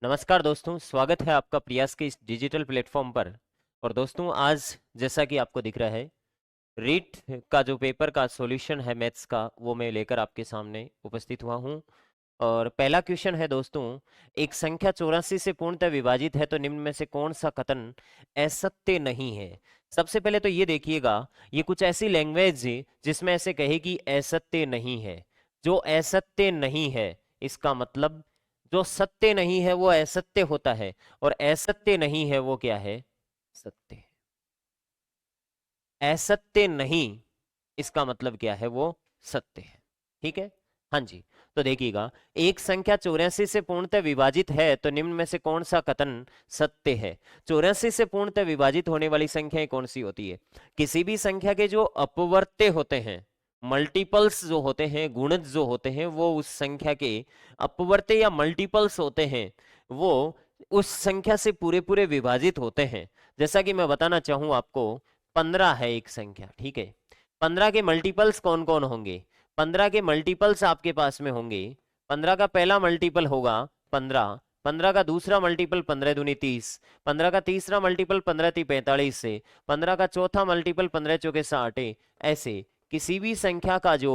नमस्कार दोस्तों, स्वागत है आपका प्रयास के इस डिजिटल प्लेटफॉर्म पर। और दोस्तों, आज जैसा कि आपको दिख रहा है, रीट का जो पेपर का सॉल्यूशन है मैथ्स का, वो मैं लेकर आपके सामने उपस्थित हुआ हूँ। और पहला क्वेश्चन है दोस्तों, एक संख्या 84 से पूर्णतः विभाजित है तो निम्न में से कौन सा कथन असत्य नहीं है। सबसे पहले तो ये देखिएगा, ये कुछ ऐसी लैंग्वेज है जिसमें ऐसे कहे कि असत्य नहीं है। जो असत्य नहीं है, इसका मतलब जो सत्य नहीं है वो असत्य होता है, और असत्य नहीं है वो क्या है, सत्य है। असत्य नहीं, इसका मतलब क्या है, वो सत्य है। ठीक है, हाँ जी। तो देखिएगा, एक संख्या 84 से पूर्णतः विभाजित है तो निम्न में से कौन सा कथन सत्य है। 84 से पूर्णतः विभाजित होने वाली संख्याएं कौन सी होती है। किसी भी संख्या के जो अपवर्त्य होते हैं, मल्टीपल्स जो होते हैं, गुणज जो होते हैं, वो उस संख्या के अपवर्त्य या मल्टीपल्स होते हैं, वो उस संख्या से पूरे पूरे विभाजित होते हैं। जैसा कि मैं बताना चाहूं आपको, 15 है एक संख्या, ठीक है। 15 के मल्टीपल्स कौन कौन होंगे। 15 के मल्टीपल्स आपके पास में होंगे। 15 का पहला मल्टीपल होगा 15, 15 का दूसरा मल्टीपल 15 दूनी 30, 15 का तीसरा मल्टीपल 15 ती 45 से, 15 का चौथा मल्टीपल 15 चौके 60। ऐसे किसी भी संख्या का जो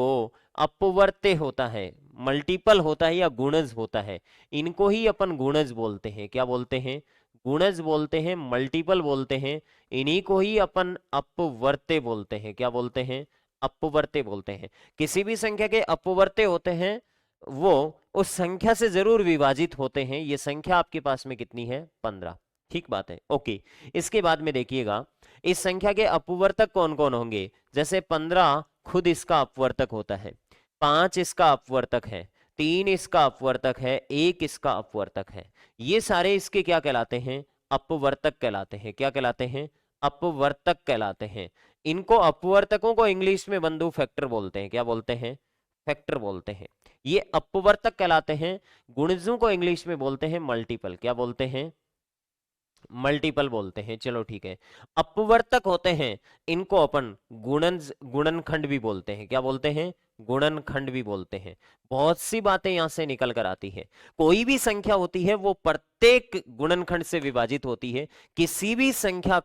अपवर्त्य होता है, मल्टीपल होता है या गुणज होता है, इनको ही अपन गुणज बोलते हैं। क्या बोलते हैं, गुणज बोलते हैं, मल्टीपल बोलते हैं। इन्हीं को ही अपन अपवर्त्य बोलते हैं। क्या बोलते हैं, अपवर्त्य बोलते हैं। किसी भी संख्या के अपवर्त्य होते हैं, वो उस संख्या से जरूर विभाजित होते हैं। ये संख्या आपके पास में कितनी है, 15। ठीक बात है, ओके। इसके बाद में देखिएगा, इस संख्या के अपवर्तक कौन कौन होंगे। जैसे 15 खुद इसका अपवर्तक होता है, 5 इसका अपवर्तक है, 3 इसका अपवर्तक है, 1 इसका अपवर्तक है। ये सारे इसके क्या कहलाते हैं, अपवर्तक कहलाते हैं। क्या कहलाते हैं, अपवर्तक कहलाते हैं। इनको अपवर्तकों को इंग्लिश में बंधु फैक्टर बोलते हैं। क्या बोलते हैं, फैक्टर बोलते हैं। ये अपवर्तक कहलाते हैं। गुणजों को इंग्लिश में बोलते हैं मल्टीपल। क्या बोलते हैं, मल्टीपल बोलते हैं। चलो ठीक है। अपवर्तक होते हैं, इनको अपन गुणनखंड भी बोलते हैं। क्या बोलते हैं, गुणनखंड भी बोलते हैं। बहुत सी बातें यहां से निकल कर आती है। कोई भी संख्या होती है वो प्रत्येक गुणनखंड से विभाजित होती है। किसी भी संख्या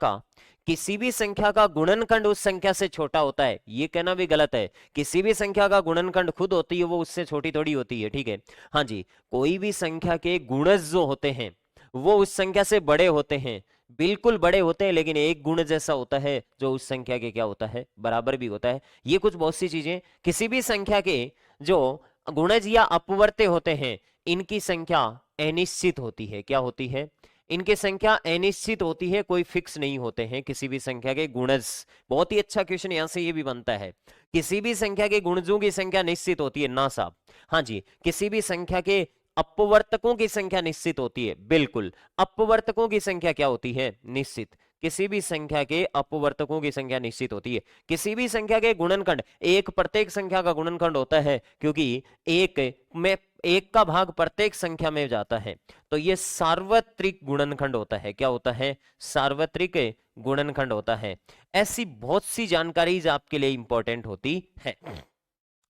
का गुणनखंड उस संख्या से छोटा होता है, ये कहना भी गलत है। किसी भी संख्या का गुणनखंड खुद होती है, वो उससे छोटी थोड़ी होती है। ठीक है, हाँ जी। कोई भी संख्या के गुणज जो होते हैं, वो उस संख्या से बड़े होते हैं, बिल्कुल बड़े होते हैं, लेकिन एक गुण जैसा होता है जो उस संख्या के क्या होता है, बराबर भी होता है। ये कुछ बहुत सी चीजें, किसी भी संख्या के जो गुणज या अपवर्त्य होते हैं, इनकी संख्या अनिश्चित होती है। क्या होती है, इनकी संख्या अनिश्चित होती है, कोई फिक्स नहीं होते हैं किसी भी संख्या के गुणज। बहुत ही अच्छा क्वेश्चन यहां से ये भी बनता है, किसी भी संख्या के गुणजों की संख्या निश्चित होती है ना साहब। हाँ जी, किसी भी संख्या के अपवर्तकों की संख्या निश्चित होती है, बिल्कुल। अपवर्तकों की संख्या क्या होती है, निश्चित। किसी भी संख्या के अपवर्तकों की संख्या निश्चित होती है। किसी भी संख्या के गुणनखंड, एक प्रत्येक संख्या का गुणनखंड होता है, क्योंकि एक का भाग प्रत्येक संख्या में जाता है, तो ये सार्वत्रिक गुणनखंड होता है। क्या होता है, सार्वत्रिक गुणनखंड होता है। ऐसी बहुत सी जानकारी आपके लिए इंपॉर्टेंट होती है।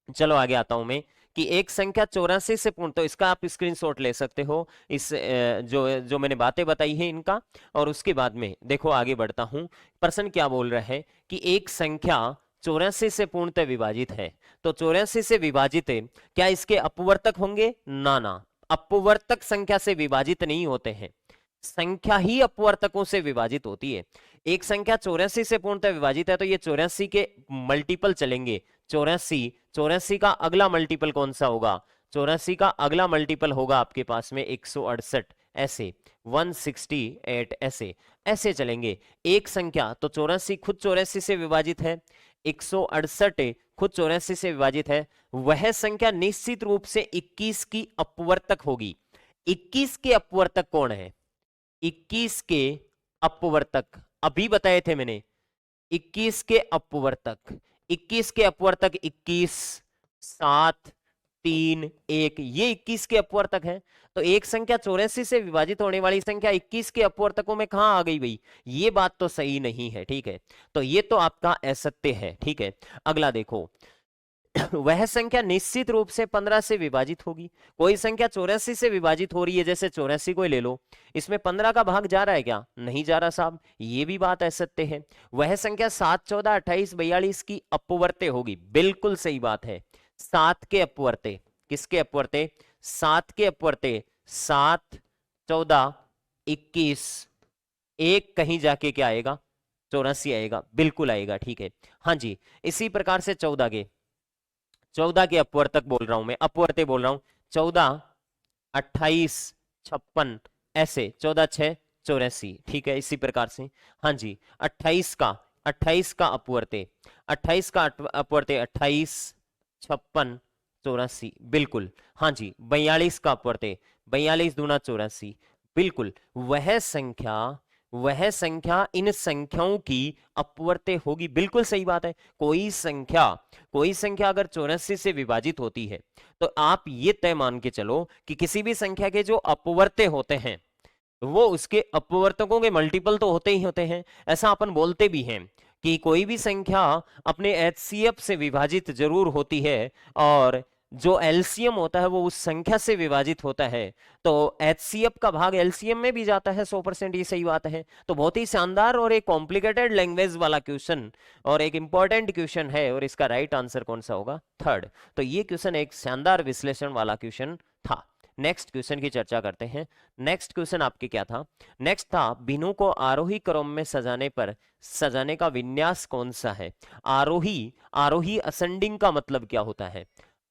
चलो आगे आता हूं मैं, कि एक संख्या 84 से पूर्ण, तो इसका आप स्क्रीनशॉट ले सकते हो, इस जो जो मैंने बातें बताई है इनका। और उसके बाद में देखो आगे बढ़ता हूं, प्रश्न क्या बोल रहा है कि एक संख्या 84 से पूर्णतः विभाजित है, तो 84 से विभाजित है, क्या इसके अपवर्तक होंगे, ना ना। अपवर्तक संख्या से विभाजित नहीं होते हैं, संख्या ही अपवर्तकों से विभाजित होती है। एक संख्या 84 से पूर्णतः विभाजित है, तो ये 84 के मल्टीपल चलेंगे। 84 का अगला मल्टीपल कौन सा होगा, 84 का अगला मल्टीपल होगा आपके पास में 168, ऐसे 168, ऐसे ऐसे चलेंगे। एक संख्या तो 84 खुद 84 से विभाजित है, 168 खुद 84 से विभाजित है, वह संख्या निश्चित रूप से 21 की अपवर्तक होगी। 21 के अपवर्तक कौन है, 21 के अपवर्तक अभी बताए थे मैंने। 21 के अपवर्तक, 21 के अपवर्तक 21, 7, 3, 1, ये 21 के अपवर्तक हैं। तो एक संख्या 84 से विभाजित होने वाली संख्या 21 के अपवर्तकों में कहां आ गई भाई, ये बात तो सही नहीं है। ठीक है, तो ये तो आपका असत्य है। ठीक है, अगला देखो, वह संख्या निश्चित रूप से 15 से विभाजित होगी। कोई संख्या 84 से विभाजित हो रही है, जैसे 84 को ले लो, इसमें 15 का भाग जा रहा है क्या? नहीं जा रहा साहब, ये भी बात असत्य है। वह संख्या 7, 14, 28, 42 की अपवर्त्य होगी, बिल्कुल सही बात है। 7 के अपवर्त्य, किसके अपवर्त्य? 7 के अपवर्त्य। 7, 14, 21, एक कहीं जाके क्या आएगा? 84 आएगा, बिल्कुल आएगा, ठीक है। हाँ जी, इसी प्रकार से 14 के अपवर्तक बोल रहा हूं मैं, अपवर्त्य बोल रहा हूं। 14, 28, 56, ऐसे 14, 6, 84, ठीक है, इसी प्रकार से। हाँ जी, 28 का अपवर्त्य, 28 का अपवर्त्य 28, 56, 84, बिल्कुल। हाँ जी, 42 का अपवर्त्य, 42 दूना 84, बिल्कुल। वह संख्या इन संख्याओं की अपवर्त्य होगी, बिल्कुल सही बात है। कोई संख्या अगर 84 से विभाजित होती है तो आप ये तय मान के चलो कि किसी भी संख्या के जो अपवर्त्य होते हैं वो उसके अपवर्तकों के मल्टीपल तो होते ही होते हैं। ऐसा अपन बोलते भी हैं कि कोई भी संख्या अपने एचसीएफ से विभाजित जरूर होती है, और जो एलसीएम होता है वो उस संख्या से विभाजित होता है, तो एचसीएफ का भाग एलसीएम में भी जाता है 100%, ये सही बात है। तो बहुत ही शानदार और एक कॉम्प्लिकेटेड लैंग्वेज वाला क्वेश्चन और एक इंपॉर्टेंट क्वेश्चन है, और इसका राइट आंसर कौन सा होगा? थर्ड। तो ये क्वेश्चन एक शानदार विश्लेषण वाला क्वेश्चन था। नेक्स्ट क्वेश्चन की चर्चा करते हैं। नेक्स्ट क्वेश्चन आपके क्या था? नेक्स्ट था, बिनों को आरोही क्रम में सजाने का विन्यास कौन सा है? आरोही असेंडिंग का मतलब क्या होता है?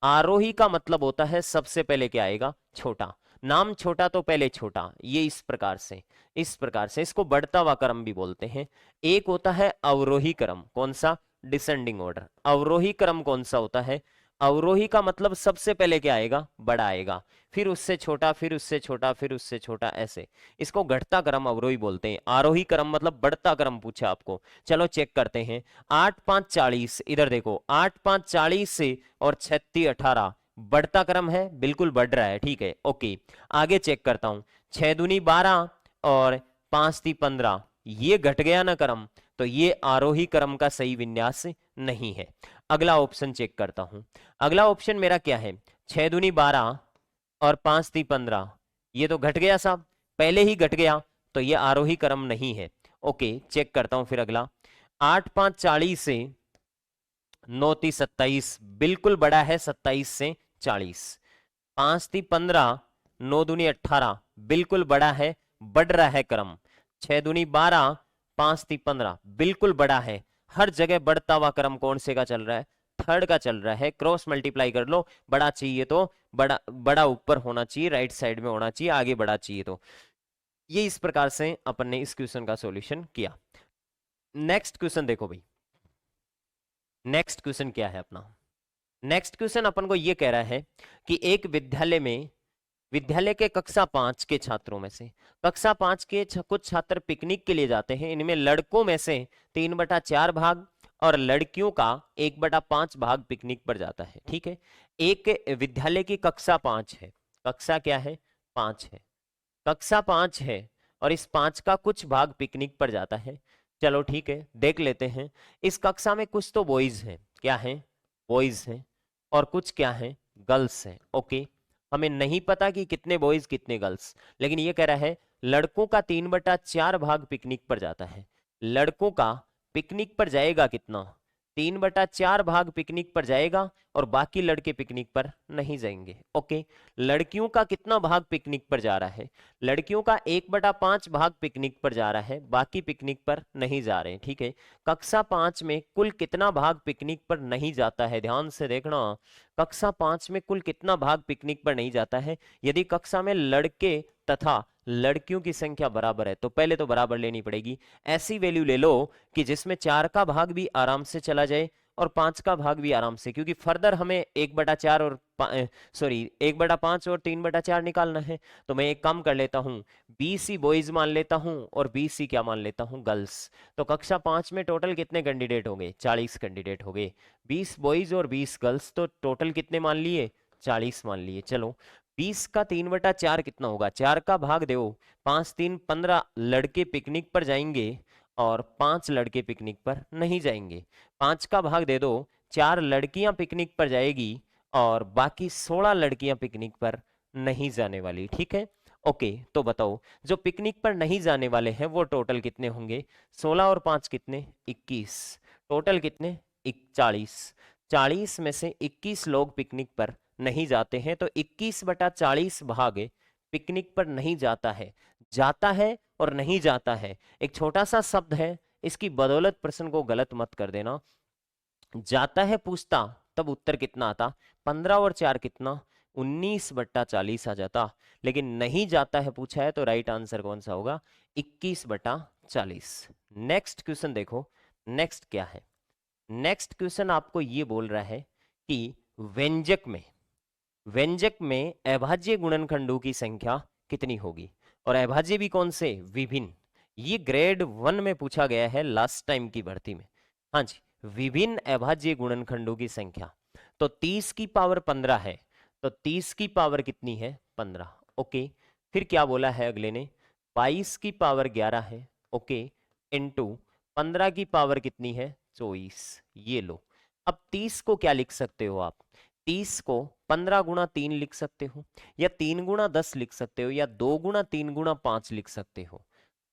आरोही का मतलब होता है सबसे पहले क्या आएगा? छोटा। नाम छोटा तो पहले छोटा, ये इस प्रकार से इसको बढ़ता हुआ क्रम भी बोलते हैं। एक होता है अवरोही क्रम, कौन सा? Descending order. अवरोही क्रम कौन सा होता है? अवरोही का मतलब सबसे पहले क्या आएगा? बड़ा आएगा, फिर उससे छोटा, फिर उससे छोटा, फिर उससे छोटा, ऐसे। इसको घटता क्रम अवरोही बोलते हैं। आरोही क्रम मतलब बढ़ता क्रम पूछा आपको। चलो चेक करते हैं। 8, 5, 40, इधर देखो, 8, 5, 40 से और 36, 18 बढ़ता क्रम है, बिल्कुल बढ़ रहा है, ठीक है, ओके। आगे चेक करता हूं, 6 दूनी 12 और 5 ती 15, ये घट गया ना क्रम, तो ये आरोही क्रम का सही विन्यास नहीं है। अगला ऑप्शन चेक करता हूं। अगला ऑप्शन मेरा क्या है? 6 दूनी 12 और 5 ती 15, ये तो घट गया साहब, पहले ही घट गया, तो ये आरोही क्रम नहीं है। ओके, चेक करता हूं फिर अगला। 8, 5, 40 से 9 ती 27, बिल्कुल बड़ा है 27 से 40। 5 ती 15, 9 दूनी 18, बिल्कुल बड़ा है, बढ़ रहा है क्रम। 6 दूनी 12, 5 ती 15, बिल्कुल बड़ा है। हर जगह बढ़ता हुआ क्रम कौन से का चल रहा है? थर्ड का चल रहा है। क्रॉस मल्टीप्लाई कर लो, बड़ा चाहिए तो बड़ा ऊपर होना चाहिए, राइट साइड में होना चाहिए, आगे बढ़ा चाहिए तो। ये इस प्रकार से अपन ने इस क्वेश्चन का सॉल्यूशन किया। नेक्स्ट क्वेश्चन देखो भाई, नेक्स्ट क्वेश्चन क्या है अपना? नेक्स्ट क्वेश्चन अपन को ये कह रहा है कि एक विद्यालय के कक्षा 5 के छात्रों में से कक्षा 5 के कुछ छात्र पिकनिक के लिए जाते हैं। इनमें लड़कों में से 3/4 भाग और लड़कियों का 1/5 भाग पिकनिक पर जाता है, ठीक है। एक विद्यालय की कक्षा 5 है, कक्षा क्या है? 5 है, कक्षा 5 है, और इस 5 का कुछ भाग पिकनिक पर जाता है। चलो ठीक है, देख लेते हैं। इस कक्षा में कुछ तो बॉयज हैं, क्या है? बॉयज हैं, और कुछ क्या है? गर्ल्स हैं, ओके। हमें नहीं पता कि कितने बॉयज कितने गर्ल्स, लेकिन ये कह रहा है लड़कों का 3/4 भाग पिकनिक पर जाता है। लड़कों का पिकनिक पर जाएगा कितना? 3/4 भाग पिकनिक पर जाएगा, और बाकी लड़के पिकनिक पर नहीं जाएंगे, ओके। लड़कियों का कितना भाग पिकनिक पर जा रहा है? लड़कियों का 1/5 भाग पिकनिक पर जा रहा है, बाकी पिकनिक पर नहीं जा रहे हैं, ठीक है। कक्षा 5 में कुल कितना भाग पिकनिक पर नहीं जाता है? ध्यान से देखना, कक्षा 5 में कुल कितना भाग पिकनिक पर नहीं जाता है? यदि कक्षा में लड़के तथा लड़कियों की संख्या बराबर है तो पहले तो बराबर लेनी पड़ेगी। ऐसी वैल्यू ले लो कि जिसमें 4 का भाग भी आराम से चला जाए और 5 का भाग भी आराम से, क्योंकि फर्दर हमें 1/4 और 1/5 और 3/4 निकालना है। तो मैं एक काम कर लेता हूँ, 20 ही बॉयज मान लेता हूँ और 20 ही क्या मान लेता हूँ? गर्ल्स। तो कक्षा 5 में टोटल कितने कैंडिडेट हो गए? 40 कैंडिडेट हो गए। 20 बॉयज और 20 गर्ल्स, तो टोटल कितने मान लिए? 40 मान लिए। चलो, 20 का 3/4 कितना होगा? 4 का भाग दो, 5 3 15 लड़के पिकनिक पर जाएंगे और 5 लड़के पिकनिक पर नहीं जाएंगे। 5 का भाग दे दो, 4 लड़कियां पिकनिक पर जाएगी और बाकी 16 लड़कियां पिकनिक पर नहीं जाने वाली, ठीक है। ओके, तो बताओ जो पिकनिक पर नहीं जाने वाले हैं वो टोटल कितने होंगे? 16 और 5 कितने? 21। टोटल कितने? 40। 40 में से 21 लोग पिकनिक पर नहीं जाते हैं, तो 21/40 भाग पिकनिक पर नहीं जाता है। जाता है और नहीं जाता है एक छोटा सा शब्द है, इसकी बदौलत प्रश्न को गलत मत कर देना। जाता है पूछता तब उत्तर कितना आता? 15 और 4 कितना? 19/40 आ जाता। लेकिन नहीं जाता है पूछा है तो राइट आंसर कौन सा होगा? 21/40। नेक्स्ट क्वेश्चन देखो, नेक्स्ट क्या है? नेक्स्ट क्वेश्चन आपको ये बोल रहा है कि व्यंजक में अभाज्य गुणनखंडों की संख्या कितनी होगी? और अभाज्य भी कौन से? विभिन्न। ये ग्रेड 1 में पूछा गया है लास्ट टाइम की भर्ती में। हाँ जी, विभिन्न अभाज्य गुणनखंडों की संख्या। तो 30 की पावर 15 है, तो 30 की पावर कितनी है? 15। ओके, फिर क्या बोला है अगले ने? 22 की पावर 11 है, ओके, इनटू 15 की पावर कितनी है? 24। ये लो, अब 30 को क्या लिख सकते हो आप? 30 को 15 गुणा 3 लिख सकते हो, या 3 गुणा 10 लिख सकते हो, या 2 गुणा 3 गुणा 5 लिख सकते हो।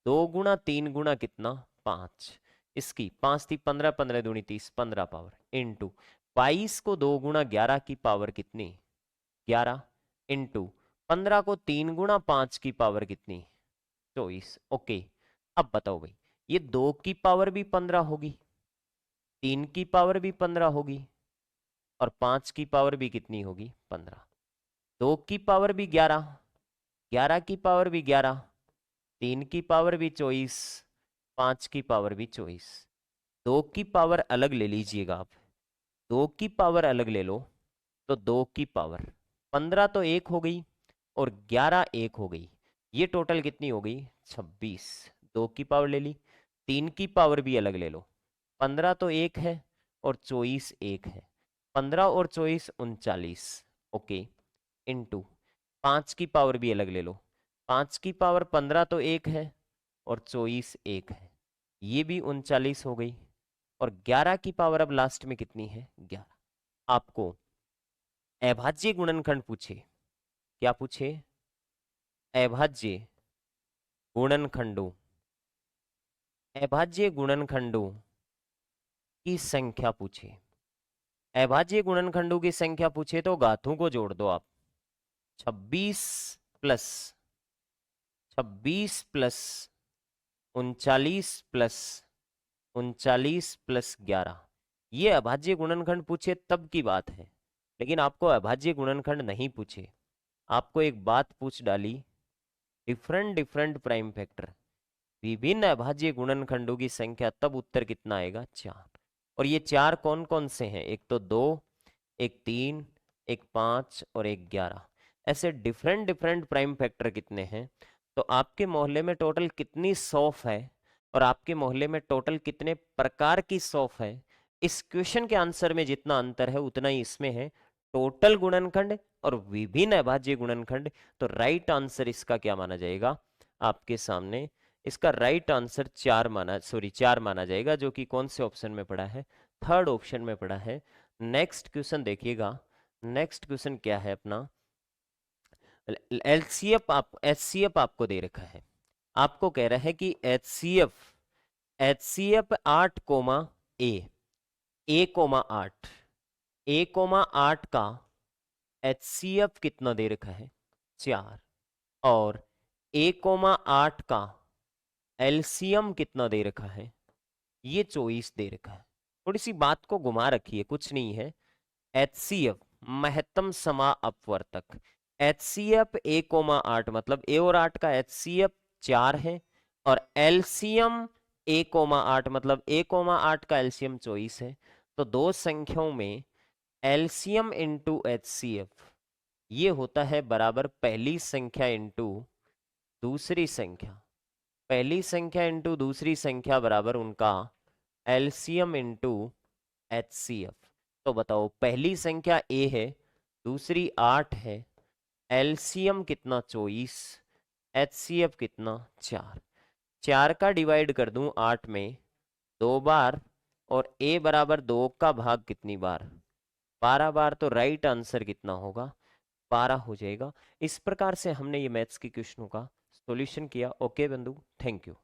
2 गुणा 3 गुणा कितना? 5। इसकी 5 थी 15, 15 दूनी 30, 15 पावर इनटू 22 को 2 गुणा 11 की पावर कितनी? 11 इनटू 15 को 3 गुणा 5 की पावर कितनी? 24। ओके, अब बताओ भाई, ये 2 की पावर भी 15 होगी, 3 की पावर भी 15 होगी, और 5 की पावर भी कितनी होगी? 15। 2 की पावर भी 11, 11 की पावर भी 11, 3 की पावर भी 24, 5 की पावर भी 24। 2 की पावर अलग ले लीजिएगा आप, 2 की पावर अलग ले लो, तो 2 की पावर 15 तो 1 हो गई और 11 1 हो गई। ये टोटल कितनी हो गई? 26। 2 की पावर ले ली, 3 की पावर भी अलग ले लो, 15 तो 1 है और 24 1 है, 15 और 24 39। ओके, इनटू 5 की पावर भी अलग ले लो, 5 की पावर 15 तो 1 है और 24 1 है, ये भी 39 हो गई। और 11 की पावर अब लास्ट में कितनी है? 11। आपको अभाज्य गुणनखंड पूछे, क्या पूछे? अभाज्य गुणनखंडों, अभाज्य गुणनखंडों की संख्या पूछे। अभाज्य गुणनखंडों की संख्या पूछे तो घातों को जोड़ दो आप। 26 प्लस 26 प्लस 39 प्लस 39 प्लस 11, ये अभाज्य गुणनखंड पूछे तब की बात है। लेकिन आपको अभाज्य गुणनखंड नहीं पूछे, आपको एक बात पूछ डाली, डिफरेंट डिफरेंट प्राइम फैक्टर, विभिन्न अभाज्य गुणनखंडों की संख्या, तब उत्तर कितना आएगा? 4। और ये 4 कौन कौन से हैं? एक तो 2, एक 3, एक 5 और एक 11। ऐसे डिफरेंट डिफरेंट प्राइम फैक्टर कितने हैं? तो आपके मोहल्ले में टोटल कितनी सौफ है और आपके मोहल्ले में टोटल कितने प्रकार की सौफ है, इस क्वेश्चन के आंसर में जितना अंतर है उतना ही इसमें है। टोटल गुणनखंड और विभिन्न अभाज्य गुणनखंड। तो राइट आंसर इसका क्या माना जाएगा आपके सामने? इसका राइट आंसर 4 माना जाएगा, जो कि कौन से ऑप्शन में पड़ा है? थर्ड ऑप्शन में पड़ा है। नेक्स्ट क्वेश्चन देखिएगा, नेक्स्ट क्वेश्चन क्या है अपना? एचसीएफ आपको दे रखा है, आपको कह रहा है कि एचसीएफ 8 कोमा ए कोमा 8, ए कोमा 8 का एचसीएफ कितना दे रखा है? 4। और ए कोमा 8 का एलसीएम कितना दे रखा है? ये 24 दे रखा है। थोड़ी सी बात को घुमा रखी है, कुछ नहीं है। एचसीएफ महत्तम समा अपवर्तक, एचसीएफ ए कोमा 8 मतलब ए और 8 का एचसीएफ 4 है, और एलसीएम ए कोमा 8 मतलब ए कोमा 8 का एलसीएम 24 है। तो दो संख्याओं में एलसीएम इंटू एचसीएफ ये होता है बराबर पहली संख्या इंटू दूसरी संख्या, पहली संख्या इंटू दूसरी संख्या बराबर उनका एलसीएम इंटू एचसीएफ। तो बताओ, पहली संख्या ए है, दूसरी 8 है, एलसीएम कितना? 24, एचसीएफ कितना? 4। 4 का डिवाइड कर दूं 8 में, 2 बार और a बराबर 2 का भाग कितनी बार, 12 बार। तो राइट आंसर कितना होगा, 12 हो जाएगा। इस प्रकार से हमने ये मैथ्स के क्वेश्चनों का सॉल्यूशन किया। ओके बंधु, थैंक यू।